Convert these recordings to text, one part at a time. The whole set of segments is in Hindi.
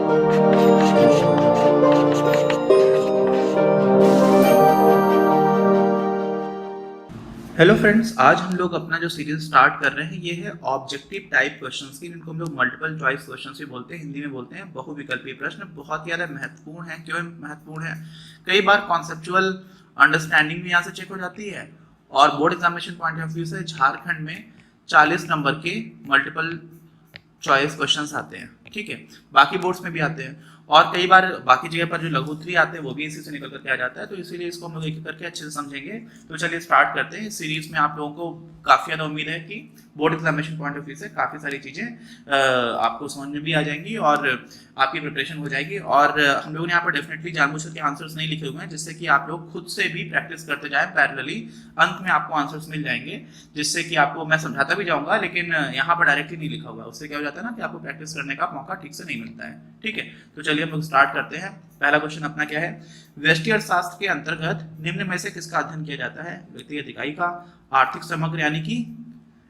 हेलो फ्रेंड्स, आज हम लोग अपना जो सीरीज स्टार्ट कर रहे हैं ये है ऑब्जेक्टिव टाइप क्वेश्चंस की, जिनको हम लोग मल्टीपल चॉइस क्वेश्चंस भी बोलते हैं, हिंदी में बोलते हैं बहुविकल्पी प्रश्न। बहुत ही ज़्यादा महत्वपूर्ण है। क्यों महत्वपूर्ण है? कई बार कॉन्सेप्चुअल अंडरस्टैंडिंग भी यहाँ से चेक हो जाती है, और board examination point of view से झारखंड में 40 नंबर के मल्टीपल चॉइस क्वेश्चंस आते हैं। ठीक है, बाकी बोर्ड्स में भी आते हैं, और कई बार बाकी जगह पर जो लघु उत्तरीय आते हैं वो भी इसी से निकल करके आ जाता है। तो इसीलिए इसको हम लोग एक एक करके अच्छे से समझेंगे। तो चलिए स्टार्ट करते हैं। इस सीरीज में आप लोगों को काफी ज्यादा उम्मीद है कि board examination point of view से काफी सारी चीजें आपको समझ में भी आ जाएंगी और आपकी प्रिपरेशन हो जाएगी। और हम लोगों ने यहाँ पर डेफिनेटली जानबूझ करके आंसर्स नहीं लिखे हुए हैं, जिससे कि आप लोग खुद से भी प्रैक्टिस करते जाएं पैरेलली। अंत में आपको आंसर्स मिल जाएंगे, जिससे कि आपको मैं समझाता भी जाऊंगा, लेकिन यहाँ पर डायरेक्टली नहीं लिखा हुआ। उससे क्या हो जाता है ना कि आपको प्रैक्टिस करने का मौका ठीक से नहीं मिलता है। ठीक है, तो चलिए हम लोग स्टार्ट करते हैं। पहला क्वेश्चन अपना क्या है? व्यष्टि अर्थशास्त्र के अंतर्गत निम्न में से किसका अध्ययन किया जाता है? व्यक्तिगत इकाई का, आर्थिक समग्र यानी कि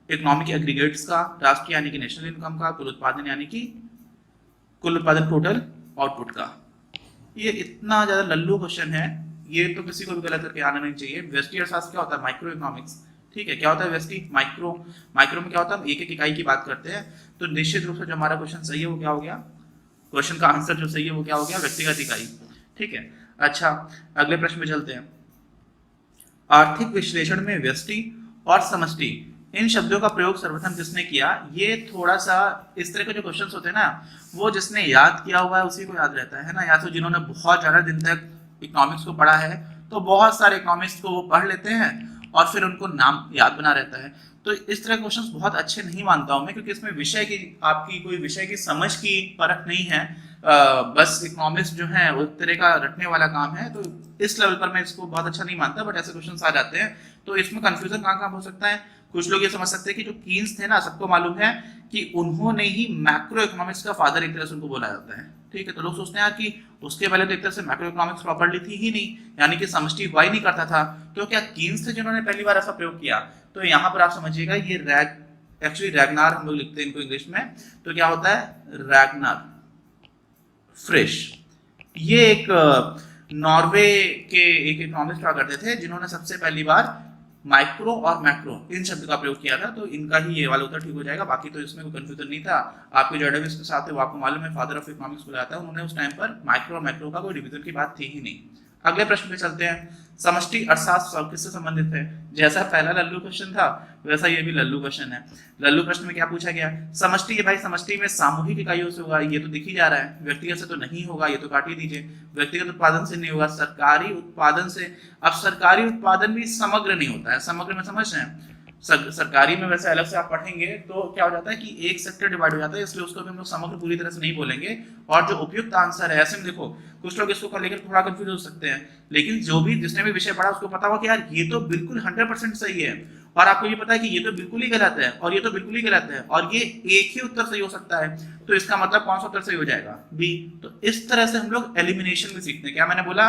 इकोनॉमिक एग्रीगेट्स का, राष्ट्रीय यानी कि नेशनल इनकम का, कुल उत्पादन यानी कि कुल उत्पादन टोटल आउटपुट का। ये इतना ज्यादा लल्लू क्वेश्चन है, ये तो किसी को भी गलत करके आना नहीं चाहिए। व्यष्टि अर्थशास्त्र क्या होता है? Micro economics. ठीक है, क्या होता है व्यष्टि? माइक्रो। माइक्रो में क्या होता है? हम एक एक इकाई की बात करते हैं। तो निश्चित रूप से जो हमारा क्वेश्चन सही है वो क्या हो गया? क्वेश्चन का आंसर जो सही है वो क्या हो गया? व्यक्तिगत इकाई। ठीक है, अच्छा अगले प्रश्न में चलते हैं। आर्थिक विश्लेषण में व्यष्टि और समष्टि इन शब्दों का प्रयोग सर्वप्रथम किसने किया? ये थोड़ा सा इस तरह के जो क्वेश्चंस होते हैं ना, वो जिसने याद किया हुआ है उसी को याद रहता है ना, या तो जिन्होंने बहुत ज्यादा दिन तक इकोनॉमिक्स को पढ़ा है तो बहुत सारे इकोनॉमिक्स को वो पढ़ लेते हैं और फिर उनको नाम याद बना रहता है। तो इस तरह के क्वेश्चंस बहुत अच्छे नहीं मानता हूं मैं, क्योंकि इसमें विषय की आपकी कोई विषय की समझ की परख नहीं है। बस इकोनॉमिक्स जो है वो तरह का रटने वाला काम है। तो इस लेवल पर मैं इसको बहुत अच्छा नहीं मानता, बट ऐसे क्वेश्चन आ जाते हैं। तो इसमें कंफ्यूजन कहाँ कहाँ हो सकता है? कुछ लोग ये समझ सकते हैं कि जो कीन्स थे ना, सबको मालूम है कि उन्होंने ही मैक्रो इकोनॉमिक्स का फादर एक तरह से उनको बोला जाता है। ठीक है, तो लोग सोचते हैं कि उसके पहले तो एक तरह से मैक्रो इकोनॉमिक्स प्रॉपर्ली थी ही नहीं, यानी कि समष्टि वाई नहीं करता था। तो क्या कीन्स थे जिन्होंने पहली बार ऐसा प्रयोग किया? तो यहाँ पर आप समझिएगा, ये एक्चुअली रैगनार हम लोग लिखते हैं इनको इंग्लिश में। तो क्या होता है? रैगनार फ्रिश। ये एक नॉर्वे के एक इकोनॉमिस्ट हुआ करते थे, जिन्होंने सबसे पहली बार माइक्रो और मैक्रो इन शब्द का प्रयोग किया था। तो इनका ही ये वाला उत्तर ठीक हो जाएगा। बाकी तो इसमें कोई कंफ्यूजन नहीं था। आपके जो एडमिक्स के साथ है वो आपको मालूम है, फादर ऑफ इकोनॉमिक्स बुलाया था उन्होंने। उस टाइम पर माइक्रो और मैक्रो का कोई डिवीजन की बात थी ही नहीं। अगले प्रश्न पे चलते हैं। समष्टि अर्थशास्त्र किससे संबंधित है? जैसा पहला लल्लू क्वेश्चन था वैसा ये भी लल्लू क्वेश्चन है। लल्लू प्रश्न में क्या पूछा गया? समष्टि है भाई, समष्टि में सामूहिक इकाइयों से होगा, ये तो दिख ही जा रहा है। व्यक्तिगत से तो नहीं होगा, ये तो काट ही दीजिए। व्यक्तिगत उत्पादन से नहीं होगा, सरकारी उत्पादन से। अब सरकारी उत्पादन भी समग्र नहीं होता है। समग्र में समझ रहे हैं? सरकारी में वैसे अलग से आप पढ़ेंगे तो क्या हो जाता है कि एक सेक्टर डिवाइड हो जाता है, इसलिए उसको भी हम लोग समग्र पूरी तरह से नहीं बोलेंगे। और जो उपयुक्त आंसर है, ऐसे में देखो कुछ लोग इसको लेकर थोड़ा कंफ्यूज हो सकते हैं, लेकिन जो भी जिसने भी विषय पढ़ा उसको पता होगा कि यार ये तो बिल्कुल 100% सही है, और आपको ये पता है कि ये तो बिल्कुल ही गलत है, और ये तो बिल्कुल ही गलत है, और ये एक ही उत्तर सही हो सकता है। तो इसका मतलब कौन सा उत्तर सही हो जाएगा? बी। तो इस तरह से हम लोग एलिमिनेशन भी सीखते हैं। क्या मैंने बोला?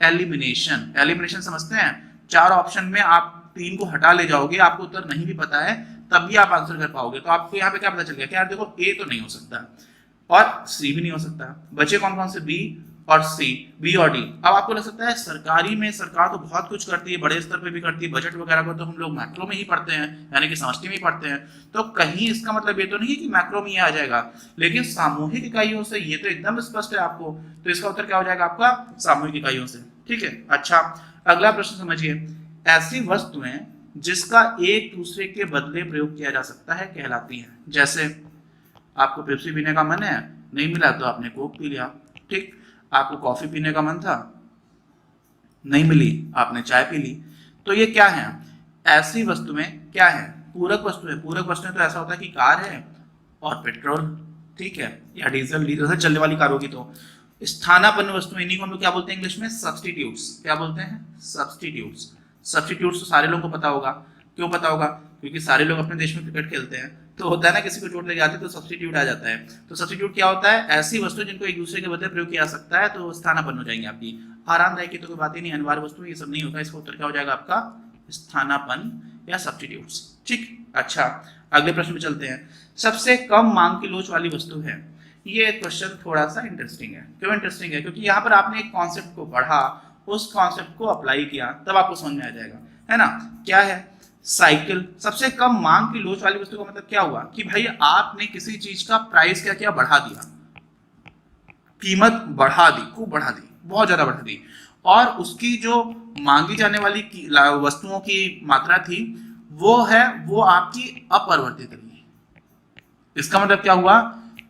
एलिमिनेशन। एलिमिनेशन समझते हैं? 4 ऑप्शन में आप 3 को हटा ले जाओगे, आपको उत्तर नहीं भी पता है तब भी आप आंसर कर पाओगे। तो आपको यहाँ पे क्या पता चल गया कि यार देखो, ए तो नहीं हो सकता और सी भी नहीं हो सकता। बचे कौन कौन से? बी और सी, बी और डी। अब आपको लग सकता है सरकारी में सरकार तो बहुत कुछ करती है, बड़े स्तर पे भी करती है, बजट वगैरह को तो हम लोग मैक्रो में ही पढ़ते हैं, यानी कि समष्टि में ही पढ़ते हैं। तो कहीं इसका मतलब ये तो नहीं कि मैक्रो में ये आ जाएगा, लेकिन सामूहिक इकाइयों से ये तो एकदम स्पष्ट है आपको। तो इसका उत्तर क्या हो जाएगा आपका? सामूहिक इकाइयों से। ठीक है, अच्छा अगला प्रश्न समझिए। ऐसी वस्तुएं जिसका एक दूसरे के बदले प्रयोग किया जा सकता है कहलाती हैं। जैसे आपको पेप्सी पीने का मन है, नहीं मिला तो आपने कोक पी लिया। ठीक, आपको कॉफी पीने का मन था, नहीं मिली, आपने चाय पी ली। तो ये क्या है? ऐसी वस्तुएं क्या है? पूरक वस्तुएं। पूरक वस्तुएं तो ऐसा होता है कि कार है और पेट्रोल, ठीक है, या डीजल से चलने वाली कार होगी। तो स्थानापन्न वस्तुएं, इन्हीं को हम लोग क्या बोलते हैं इंग्लिश में? सब्स्टिट्यूट्स। क्या बोलते हैं? सब्स्टिट्यूट्स। सब्स्टिट्यूट्स तो सारे लोगों को पता होगा। क्यों पता होगा? क्योंकि सारे लोग अपने देश में क्रिकेट खेलते हैं, तो होता है ना किसी को चोट लग जाती है तो सब्स्टिट्यूट आ जाता है। तो सब्स्टिट्यूट क्या होता है? ऐसी वस्तु जिनको एक दूसरे के बदले प्रयोग किया जा सकता है। तो स्थानापन्न हो जाएंगे आपकी। आरामदायक की तो कोई बात ही नहीं, अनिवार्य वस्तु ये सब नहीं होगा। इसका उत्तर क्या हो जाएगा आपका? स्थानापन्न या सब्स्टिट्यूट्स। ठीक, अच्छा अगले प्रश्न में चलते हैं। सबसे कम मांग की लोच वाली वस्तु है। ये क्वेश्चन थोड़ा सा इंटरेस्टिंग है। क्यों इंटरेस्टिंग है? क्योंकि यहाँ पर आपने एक कॉन्सेप्ट को पढ़ा, उस कॉन्सेप्ट को अप्लाई किया, तब आपको समझ में आ जाएगा, है ना। क्या है साइकिल? सबसे कम मांग की लोच वाली वस्तु का मतलब क्या हुआ कि भाई आपने किसी चीज का प्राइस क्या किया, बढ़ा दिया, कीमत बढ़ा दी, खूब बढ़ा दी, बहुत ज्यादा बढ़ा दी, और उसकी जो मांगी जाने वाली वस्तुओं की मात्रा थी वो आपकी अपरिवर्तित रही। इसका मतलब क्या हुआ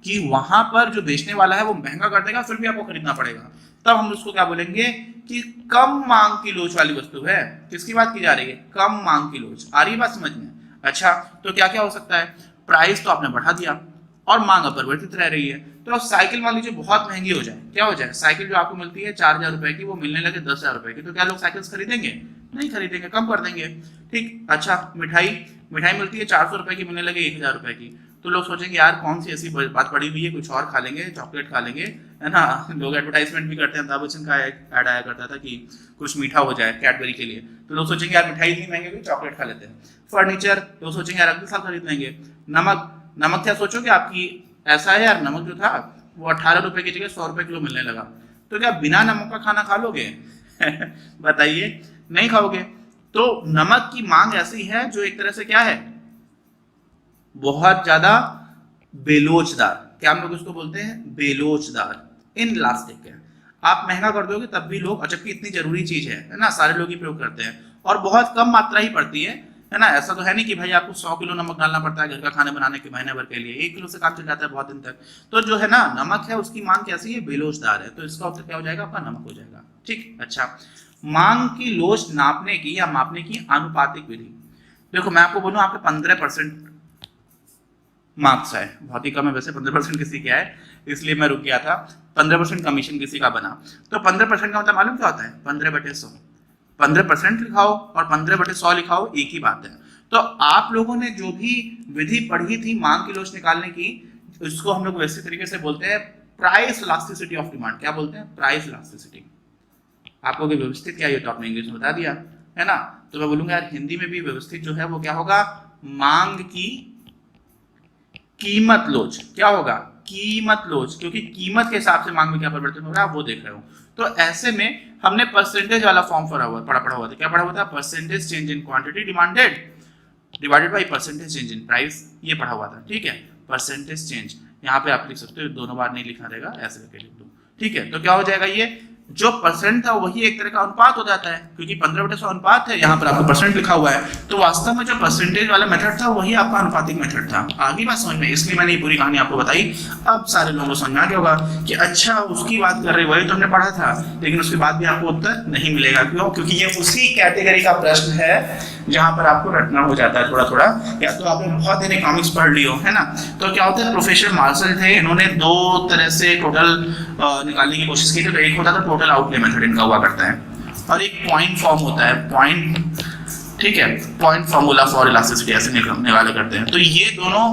कि वहां पर जो बेचने वाला है वो महंगा कर देगा, फिर भी आपको खरीदना पड़ेगा। तब हम उसको क्या बोलेंगे कि कम मांग की लोच वाली वस्तु है। किसकी बात की जा रही है? कम मांग की लोच। आ रही है बात समझ में? अच्छा, तो क्या क्या हो सकता है? प्राइस तो आपने बढ़ा दिया और मांग अपरिवर्तित रह रही है। तो अब साइकिल मान लीजिए बहुत महंगी हो जाए, क्या हो जाए? साइकिल जो आपको मिलती है 4,000 रुपए की, वो मिलने लगे 10,000 रुपए की, तो क्या लोग साइकिल खरीदेंगे? नहीं खरीदेंगे, कम कर देंगे। ठीक। अच्छा, मिठाई मिलती है 400 रुपए की, मिलने लगे 1,000 रुपए की, तो लोग सोचेंगे यार कौन सी ऐसी बात पड़ी हुई है, कुछ और खा लेंगे, चॉकलेट खा लेंगे, है ना। लोग एडवर्टाइजमेंट भी करते हैं, अमिताभ बच्चन का ऐड आया करता था कि कुछ मीठा हो जाए कैडबरी के लिए, तो लोग सोचेंगे यार मिठाई इतनी महंगी हुई, चॉकलेट खा लेते हैं। फर्नीचर, लोग सोचेंगे यार अगले साल खरीद लेंगे। नमक क्या सोचोगे आपकी? ऐसा है यार, नमक जो था वो 18 रुपए की जगह 100 रुपए किलो मिलने लगा, तो क्या बिना नमक का खाना खा लोगे? बताइए, नहीं खाओगे। तो नमक की मांग ऐसी है जो एक तरह से क्या है, बहुत ज्यादा बेलोचदार। क्या हम लोग उसको बोलते हैं? बेलोचदार, इनलास्टिक है। आप महंगा कर दोगे तब भी लोग, जबकि इतनी जरूरी चीज है ना, सारे लोग ही प्रयोग करते हैं, और बहुत कम मात्रा ही पड़ती है ना। ऐसा तो है नहीं कि भाई आपको 100 किलो नमक डालना पड़ता है घर का खाने बनाने के महीने भर के लिए, 1 किलो से काम चल जाता है बहुत दिन तक। तो जो है ना नमक है, उसकी मांग कैसी है? बेलोचदार है। तो इसका उत्तर क्या हो जाएगा? आपका नमक हो जाएगा। ठीक। अच्छा, मांग की लोच नापने की या मापने की आनुपातिक विधि। देखो मैं आपको बोलूं, आपके 15% मार्क्स आए, बहुत ही कम है वैसे, 15% किसी के आए, इसलिए मैं रुक गया था। 15% कमीशन किसी का बना, तो 15% का मतलब मालूम क्या होता है? 15/100। 15% लिखाओ और 15/100 लिखाओ, एक ही बात है। तो आप लोगों ने जो भी विधि पढ़ी थी मांग की लोच निकालने की, उसको हम लोग वैसे तरीके से बोलते हैं प्राइस इलास्टिसिटी ऑफ डिमांड। क्या बोलते हैं? Price elasticity. आपको व्यवस्थित क्या, ये तो आपने इंग्लिश में बता दिया, है ना। तो मैं बोलूंगा यार हिंदी में भी व्यवस्थित जो है वो क्या होगा? मांग की कीमत लोच। क्या होगा? कीमत लोच, क्योंकि कीमत के हिसाब से मांग में क्या परिवर्तन हो रहा है आप वो देख रहे हो। तो ऐसे में हमने परसेंटेज वाला फॉर्म पढ़ा हुआ था। क्या पढ़ा हुआ था? Percentage change in quantity demanded divided by percentage change in price, ये पढ़ा हुआ था। ठीक है, परसेंटेज चेंज यहाँ पे आप लिख सकते हो, दोनों बार नहीं लिखना रहेगा, ऐसे करके लिख दो। ठीक है, तो क्या हो जाएगा? ये जो परसेंट था वही एक तरह का अनुपात हो जाता है, क्योंकि 15/100 अनुपात है, यहाँ पर आपको परसेंट लिखा हुआ है, तो वास्तव में जो परसेंटेज वाला मेथड था वही आपका अनुपातिक मेथड था। आगे बात समझ में, इसलिए मैंने ये पूरी कहानी आपको बताई। अब सारे लोगों को समझ में आ गया होगा कि अच्छा उसकी बात कर रहे, वही तो हमने पढ़ा था, लेकिन उसके बाद भी आपको उत्तर नहीं मिलेगा। क्यों? क्योंकि ये उसी कैटेगरी का प्रश्न है जहां पर आपको रटना हो जाता है थोड़ा थोड़ा, या तो आपने बहुत दिन इकोनॉमिक्स पढ़ ली हो, है ना। तो क्या होता है, प्रोफेसर मार्शल थे, इन्होंने 2 तरह से टोटल निकालने की कोशिश की थी। तो एक होता था टोटल आउटले मेथड, इनका हुआ करता है, और एक पॉइंट फॉर्म होता है, पॉइंट, ठीक है, पॉइंट फॉर्मूला फॉर इलास्टिसिटी, ऐसे निकाले करते हैं। तो ये दोनों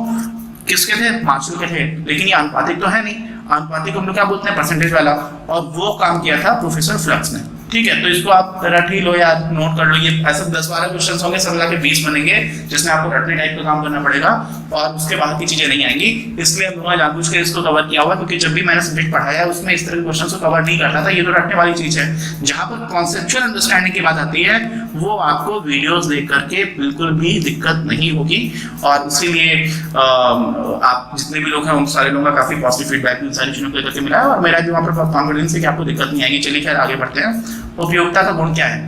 किसके थे? मार्शल के थे। लेकिन ये अनुपातिक तो है नहीं, अनुपातिक हम लोग क्या बोलते हैं? परसेंटेज वाला, और वो काम किया था प्रोफेसर फ्लक्स ने। ठीक है, तो इसको आप रट ही लो यार, नोट कर लो। ये ऐसे 10-12 क्वेश्चन होंगे, सब मिला के 20 बनेंगे, जिसमें आपको रटने टाइप का काम करना पड़ेगा, और उसके बाद की चीजें नहीं आएंगी। इसलिए हम जानबूझ के इसको कवर किया हुआ, क्योंकि जब भी मैंने सब्जेक्ट पढ़ाया उसमें इस तरह के क्वेश्चन को कवर नहीं करता था। ये तो रटने वाली चीज है। जहां पर कॉन्सेप्चुअल अंडरस्टैंडिंग की बात आती है, वो आपको वीडियोस देख करके बिल्कुल भी दिक्कत नहीं होगी। और इसीलिए आप जितने भी लोग हैं उन सारे लोगों का काफी पॉजिटिव फीडबैक इन सारी चीजों को लेकर मिला है, और मेरा भी वहाँ पर कॉन्फिडेंस है कि आपको दिक्कत नहीं आएगी। चलिए खैर आगे बढ़ते हैं। उपयोगिता का गुण क्या है?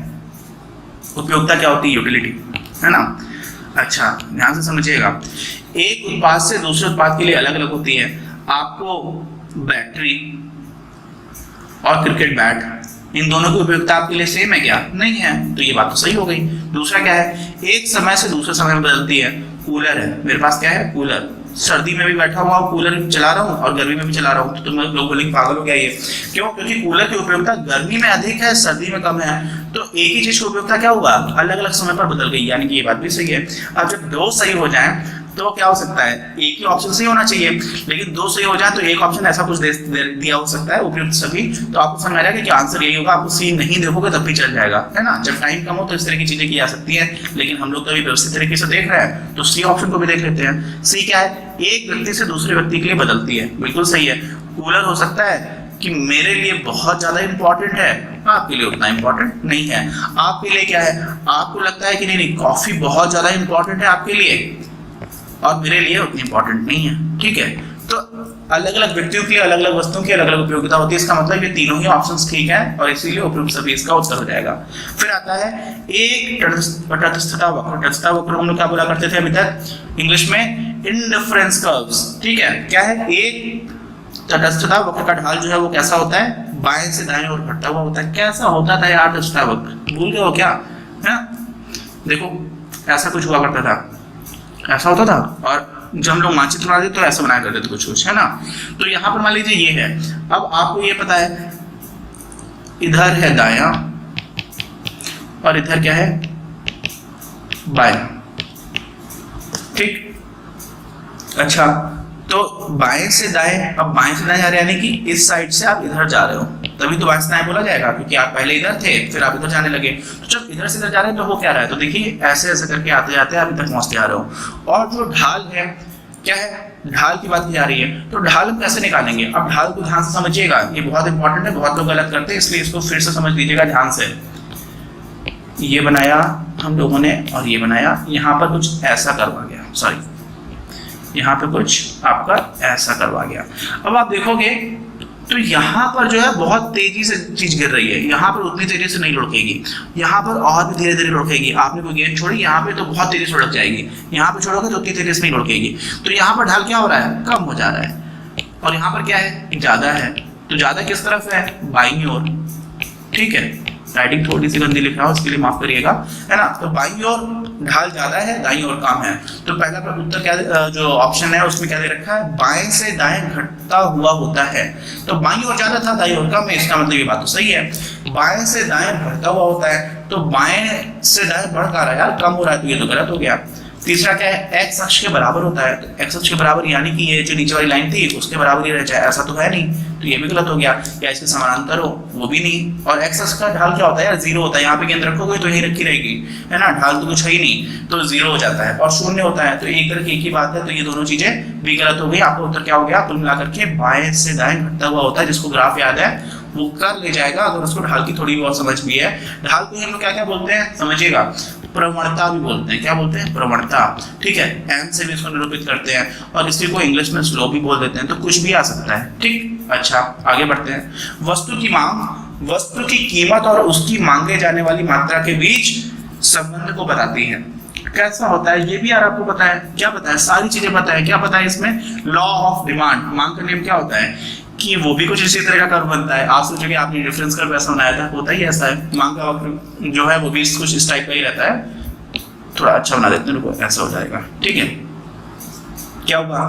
उपयोगिता क्या होती है? यूटिलिटी, है ना। अच्छा, ध्यान से समझिएगा। एक उत्पाद से दूसरे उत्पाद के लिए अलग अलग होती है। आपको बैटरी और क्रिकेट बैट, इन दोनों की उपयोगिता आपके लिए सेम है क्या? नहीं है, तो ये बात तो सही हो गई। दूसरा क्या है? एक समय से दूसरे समय में बदलती है। कूलर है, मेरे पास क्या है? कूलर। सर्दी में भी बैठा हुआ कूलर चला रहा हूँ और गर्मी में भी चला रहा हूँ, तो तुम लोग बोलेंगे पागल हो गया ये। क्यों? क्योंकि कूलर की उपयोगिता गर्मी में अधिक है, सर्दी में कम है। तो एक ही चीज की उपयोगिता क्या हुआ? अलग अलग समय पर बदल गई, यानी कि ये बात भी सही है। अब जब दो सही हो जाए तो वो क्या हो सकता है, एक ही ऑप्शन सही होना चाहिए, लेकिन दो सही हो जाए तो एक ऑप्शन ऐसा कुछ दिया हो सकता है उपयुक्त सभी। तो आपको समझ आ रहा है कि आंसर यही होगा, आपको सी नहीं देखोगे तब भी चल जाएगा, है ना। जब टाइम कम हो तो इस तरह की चीजें की जा सकती है, लेकिन हम लोग कभी व्यवस्थित तरीके से देख रहे हैं तो सी ऑप्शन को भी देख लेते हैं। सी क्या है, एक व्यक्ति से दूसरे व्यक्ति के लिए बदलती है, बिल्कुल सही है। कूलर हो सकता है कि मेरे लिए बहुत ज्यादा इंपॉर्टेंट है, आपके लिए उतना इंपॉर्टेंट नहीं है। आपके लिए क्या है, आपको लगता है कि नहीं कॉफी बहुत ज्यादा इंपॉर्टेंट है आपके लिए, और मेरे लिए उतनी इंपॉर्टेंट नहीं है, ठीक है। तो अलग अलग व्यक्तियों के लिए अलग अलग वस्तुओं की अलग अलग उपयोगिता होती है, इसका मतलब ये तीनों ही ऑप्शंस ठीक है और इसीलिए उपयुक्त सभी इसका उत्तर हो जाएगा। फिर आता है एक तटस्थता वक्र। तटस्थता वक्र हम लोग क्या बोला करते थे अभी तक इंग्लिश में, इंडिफरेंस कर्व्स, ठीक है। क्या है, एक तटस्थता वक्र का ढाल जो है वो कैसा होता है, बाएं से दाएं ओर घटता हुआ होता है। कैसा होता था यार तटस्थता वक्र, भूल गए हो क्या, है? देखो ऐसा कुछ हुआ करता था, ऐसा होता था, और जब हम लोग मानचित्र बनाते तो ऐसा बनाया करते थे कुछ, है ना। तो यहाँ पर मान लीजिए ये है, अब आपको ये पता है इधर है दायां और इधर क्या है बायां, ठीक। अच्छा, तो बाएं से दाएं, अब बाएं से दाएं जा रहे हैं यानी कि इस साइड से आप इधर जा रहे हो, तभी तो बाएं से दाएं बोला जाएगा, क्योंकि आप पहले इधर थे फिर आप इधर जाने लगे। तो जब इधर से इधर जा रहे हैं तो हो क्या रहा है, तो देखिए ऐसे ऐसे करके आते जाते आप इधर पहुंचते आ रहे हो। और जो ढाल है, क्या है, ढाल की बात की जा रही है, तो ढाल हम कैसे निकालेंगे। अब ढाल को ध्यान से समझिएगा, ये बहुत इंपॉर्टेंट है, बहुत लोग गलत करते हैं, इसलिए इसको फिर से समझ लीजिएगा ध्यान से। ये बनाया हम लोगों ने और ये बनाया, यहाँ पर कुछ ऐसा करवा गया, सॉरी यहाँ पे कुछ आपका ऐसा करवा गया। अब आप देखोगे तो यहाँ पर जो है बहुत तेजी से चीज गिर रही है, यहाँ पर उतनी तेजी से नहीं लुढ़केगी, यहाँ पर और भी धीरे धीरे लुढ़केगी। आपने कोई गेंद छोड़ी यहाँ पे तो बहुत तेजी से लुढ़क जाएगी, यहाँ पे छोड़ोगे तो उतनी तेजी से नहीं लुढ़केगी। तो यहाँ पर ढाल क्या हो रहा है, कम हो जा रहा है, और यहाँ पर क्या है, ज्यादा है। तो ज्यादा किस तरफ है, बाईं ओर, ठीक है। राइटिंग थोड़ी सी गंदी लिख रहा हूँ, उसके लिए माफ करिएगा, है ना। तो बाईं ओर ढाल ज्यादा है, दाईं ओर कम है। तो पहला उत्तर क्या, जो ऑप्शन है उसमें क्या दे रखा है, बाएं से दाएं घटता हुआ होता है। तो बाईं ओर ज्यादा था, दाईं ओर कम है, इसका मतलब ये बात तो सही है। बाएं से दाएं बढ़ता हुआ होता है, तो बाएं से दाएं बढ़ रहा है यार, कम हो रहा है, तो ये तो गलत हो गया। तीसरा क्या है, एक्स अक्ष के बराबर होता है, तो एक्स अक्ष के बराबर यानी कि ये जो नीचे वाली लाइन थी उसके बराबर ही रह जाए, ऐसा तो है नहीं, तो ये भी गलत हो गया। या इसके समानांतर हो, वो भी नहीं। और एक्स अक्ष का ढाल क्या होता है यार, जीरो होता है। यहाँ पे गेंद रखोगे तो यही रखी रहेगी, है ना, ढाल तो कुछ है ही नहीं, तो जीरो हो जाता है। और शून्य होता है, तो एक तरह की एक ही बात है, तो ये दोनों चीजें भी गलत हो गई। आपका उत्तर क्या हो गया, कुल मिलाकर के बाएं से दाएं घटता हुआ होता है। जिसको ग्राफ याद है वो कर ले जाएगा, अगर उसको ढाल की थोड़ी बहुत समझ भी है। ढाल को हम लोग क्या क्या बोलते हैं समझिएगा, प्रवणता भी बोलते हैं। क्या बोलते हैं, प्रवणता, ठीक है। एन से भी इसको निरूपित करते हैं, और इसी को इंग्लिश में स्लो भी बोल देते हैं। तो कुछ भी आ सकता है, ठीक। अच्छा, आगे बढ़ते हैं। वस्तु की मांग, वस्तु की कीमत और उसकी मांगे जाने वाली मात्रा के बीच संबंध को बताती है। कैसा होता है ये भी यार आपको पता है, क्या पता है, सारी चीजें पता है। क्या पता है इसमें, लॉ ऑफ डिमांड। मांग का नियम क्या होता है कि वो भी कुछ इसी तरह का कर्व बनता है। आप सोचोगे आपने रेफरेंस कर्व ऐसा बनाया था, होता ही ऐसा है। मांग का वक्र जो है वो भी कुछ इस टाइप का ही रहता है। थोड़ा अच्छा बना देते हैं, ऐसा हो जाएगा, ठीक है। क्या होगा,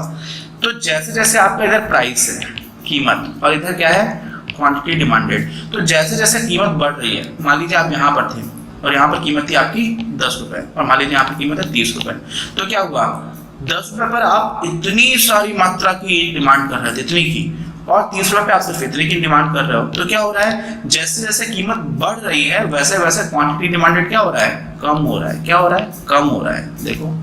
तो जैसे जैसे आपका इधर प्राइस है, कीमत, और इधर क्या है, क्वांटिटी डिमांडेड। तो जैसे जैसे कीमत बढ़ रही है, मान लीजिए आप यहाँ पर थे और यहाँ पर कीमत थी आपकी 10 रुपए, और मान लीजिए यहाँ पर कीमत है 30 रुपए। तो क्या हुआ, 10 रुपए पर आप इतनी सारी मात्रा की डिमांड कर रहे थे, इतनी की, और 30 रुपए पे आप सिर्फ इतने की डिमांड कर रहे हो। तो क्या हो रहा है, जैसे जैसे कीमत बढ़ रही है वैसे वैसे क्वांटिटी डिमांडेड क्या हो रहा है, कम हो रहा है। क्या हो रहा है, कम हो रहा है। देखो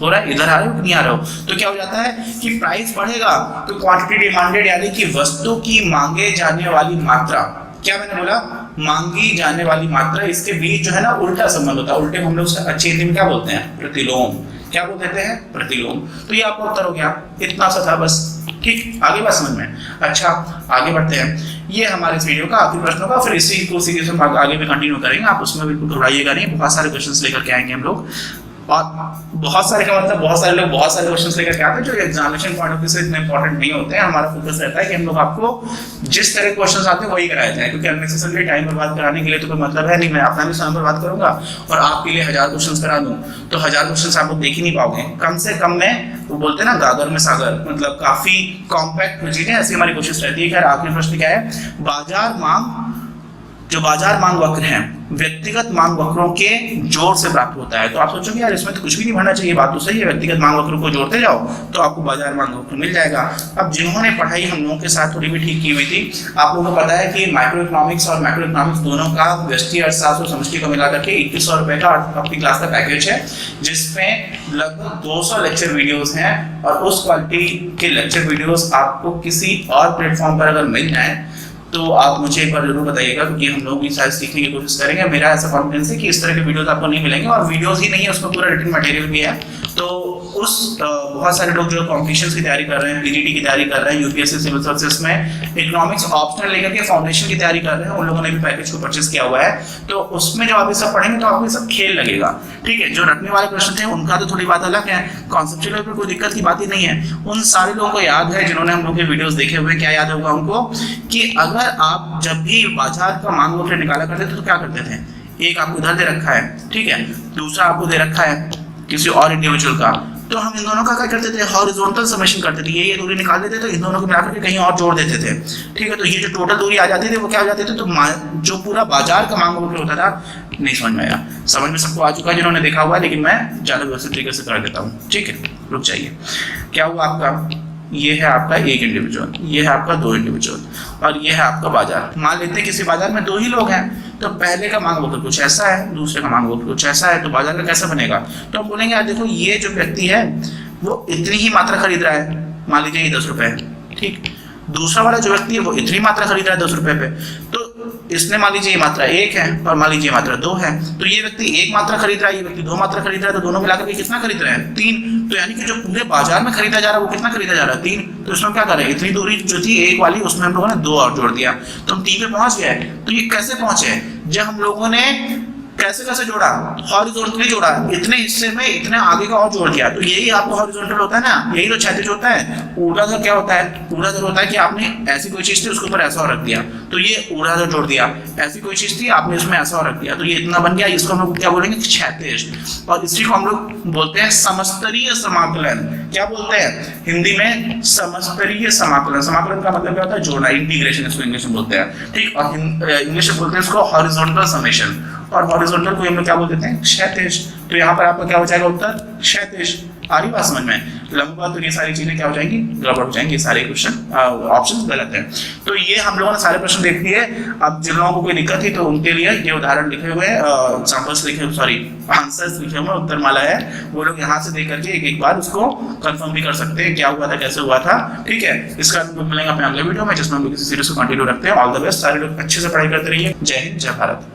हो रहा है, इधर आ रहे हो कि नहीं आ रहे हो। तो क्या हो जाता है कि प्राइस बढ़ेगा तो क्वांटिटी डिमांडेड यानी कि वस्तु की मांगे जाने वाली मात्रा, क्या मैंने बोला, मांगी जाने वाली मात्रा, इसके बीच जो है ना उल्टा संबंध होता है। उल्टे हम लोग अच्छे हिंदी में क्या बोलते हैं, प्रतिलोम। क्या बोल देते हैं, प्रतिलोम। तो ये आपका उत्तर हो गया, इतना सा था बस, ठीक। आगे बात समझ में। अच्छा, आगे बढ़ते हैं। ये हमारे इस वीडियो का आखिरी प्रश्न होगा, फिर इसी को सीरीज में आगे भी कंटिन्यू करेंगे। आप उसमें बिल्कुल घबराइएगा नहीं, बहुत सारे क्वेश्चंस लेकर के आएंगे हम लोग। और बहुत सारे का मतलब बहुत सारे लोग बहुत सारे क्वेश्चंस लेकर के आते हैं जो एग्जामिनेशन पॉइंट ऑफ व्यू से इतने इंपॉर्टेंट नहीं होते हैं। हमारा फोकस रहता है कि हम लोग आपको जिस तरह क्वेश्चंस आते हैं वही कराए जाए, क्योंकि अननेसेसरी टाइम बर्बाद कराने के लिए तो कोई मतलब है नहीं। मैं अपना भी समय बर्बाद करूंगा और आपके लिए 1000 क्वेश्चंस करा दूं तो 1000 क्वेश्चंस आप लोग देख ही नहीं पाओगे। कम से कम में, वो बोलते हैं ना गागर में सागर, मतलब काफी कॉम्पैक्ट चीजें, ऐसी हमारी कोशिश रहती है। खैर, आखिरी प्रश्न क्या है, बाजार मांग जो बाजार मांग वक्र है व्यक्तिगत मांग वक्रों के जोड़ से प्राप्त होता है। तो आप सोचोगे यार इसमें तो कुछ भी नहीं भरना चाहिए, बात तो सही है, व्यक्तिगत मांग वक्रों को जोड़ते जाओ तो आपको बाजार मांग वक्र मिल जाएगा। अब जिन्होंने पढ़ाई हम लोगों के साथ थोड़ी भी ठीक की हुई थी, आप लोगों को पता है कि माइक्रो इकोनॉमिक्स और मैक्रो इकोनॉमिक्स दोनों का व्यष्टि अर्थशास्त्र और समष्टि को मिलाकर के 2100 रुपए का अपनी क्लास का पैकेज है, जिसमें लगभग 200 लेक्चर वीडियोस हैं। और उस क्वालिटी के लेक्चर वीडियोस आपको किसी और प्लेटफॉर्म पर अगर मिल जाए तो आप मुझे एक बार जरूर बताइएगा, क्योंकि हम लोग भी शायद सीखने की कोशिश करेंगे। मेरा ऐसा कॉन्फिडेंस है कि इस तरह के वीडियोस आपको नहीं मिलेंगे, और वीडियोस ही नहीं है उसमें पूरा रिटन मटेरियल भी है। तो उस बहुत सारे लोग जो कॉम्पिटिशन्स की तैयारी कर रहे हैं, पीजीटी की तैयारी कर रहे हैं, यूपीएससी सिविल सर्विसेज में इकोनॉमिक्स ऑप्शनल लेकर के फाउंडेशन की तैयारी कर रहे हैं, उन लोगों ने भी पैकेज को परचेस किया हुआ है। तो उसमें जब आप ये सब पढ़ेंगे तो आपको ये सब खेल लगेगा, ठीक है। जो रटने वाले प्रश्न थे उनका तो थोड़ी बात अलग है, कॉन्सेप्चुअल लेवल पर कोई दिक्कत की बात ही नहीं है। उन सारे लोगों को याद है जिन्होंने हम लोग के वीडियोस देखे हुए, क्या याद होगा उनको कि अगर आप जब भी बाजार का मांग वक्र निकाला करते थे तो क्या करते थे, एक आपको इधर दे रखा है, ठीक है, दूसरा आपको दे रखा है किसी और इंडिविजुअल का, तो हम इन दोनों का क्या करते थे, हॉरिजॉन्टल समेशन करते थे। ये दूरी निकाल देते थे, इन दोनों को मिलाकर के कहीं और जोड़ देते थे, ठीक है। तो ये जो टोटल दूरी आ जाती थी वो क्या हो जाती थी, तो जो पूरा बाजार का मांग वक्र होता था, नहीं समझ में आया, समझ में सबको आ चुका है जिन्होंने देखा हुआ है, लेकिन मैं ज़्यादा व्यवस्थित तरीके से कर देता हूँ, ठीक है। रुक जाइए, क्या हुआ आपका, ये है आपका एक इंडिविजुअल, ये है आपका दो इंडिविजुअल, और ये है आपका बाजार। मान लेते हैं किसी बाजार में दो ही लोग हैं, तो पहले का मांग वक्र कुछ ऐसा है, दूसरे का मांग वक्र कुछ ऐसा है, तो बाजार का कैसा बनेगा। तो हम बोलेंगे यार देखो ये जो व्यक्ति है वो इतनी ही मात्रा खरीद रहा है, मान लीजिए ये 10 रुपए है, ठीक। दूसरा वाला जो व्यक्ति है वो इतनी मात्रा खरीद रहा है 10 रुपए पे, तो इसने मान लीजिए ये मात्रा 1 है और मान लीजिए मात्रा 2 है, तो ये व्यक्ति 1 मात्रा खरीद रहा है, ये व्यक्ति 2 मात्रा खरीद रहा है, तो दोनों मिलाकर के कितना खरीद रहे हैं, 3। तो यानी कि जो पूरे बाजार में खरीदा जा रहा है वो कितना खरीदा जा रहा है, 3। तो इसमें क्या करें, इतनी दूरी जो थी 1 वाली उसमें हम लोगों ने 2 और जोड़ दिया, तो हम 3 पे पहुंच गए। तो ये कैसे पहुंचे, जब हम लोगों ने कैसे जोड़ा, हॉरिजॉन्टली जोड़ा, इतने हिस्से में इतने आगे का और जोड़ दिया। तो यही आपको हॉरिजॉन्टल होता है ना, यही तो क्षैतिज होता है। ऊर्ध्वाधर क्या होता है, ऊर्ध्वाधर होता है कि आपने ऐसी कोई चीज थी उसके ऊपर ऐसा और रख दिया, तो ये ऊर्ध्वाधर जोड़ दिया। ऐसी कोई चीज थी आपने उसमें ऐसा और रख दिया, तो ये इतना बन गया। इसको हम लोग क्या बोलेंगे, क्षैतिज। और इसी को हम लोग बोलते हैं समस्तरीय समाकलन। क्या बोलते हैं हिंदी में, समस्तरीय समाकलन। समाकलन का मतलब क्या होता है, जोड़ना, इंटीग्रेशन इसको इंग्लिश में बोलते हैं, ठीक। और इंग्लिश में बोलते हैं इसको हॉरिजॉन्टल समेशन, और हॉरिजॉन्टल को हम लोग क्या बोल देते हैं, क्षैतिज। तो यहाँ पर आपका क्या हो जाएगा उत्तर, क्षैतिज। आ रही बात समझ में, लंबवत, तो ये सारी चीजें क्या हो जाएंगी, गड़बड़ हो जाएंगी, सारे क्वेश्चन ऑप्शन गलत है। तो ये हम लोगों ने सारे प्रश्न देख लिए। अब जिन लोगों को कोई दिक्कत थी तो उनके लिए ये उदाहरण लिखे हुए एग्जाम्पल्स लिखे, सॉरी आंसर्स लिखे हुए, उत्तरमाला है, वो लोग यहाँ से देख करके एक बार उसको कंफर्म भी कर सकते हैं क्या हुआ था, कैसे हुआ था, ठीक है। इसका हम मिलेंगे अपने अगले वीडियो में, जिसमें हम लोग किसी सीरीज को कंटिन्यू रखते हैं। ऑल द बेस्ट, सारे लोग अच्छे से पढ़ाई करते रहिए। जय हिंद, जय भारत।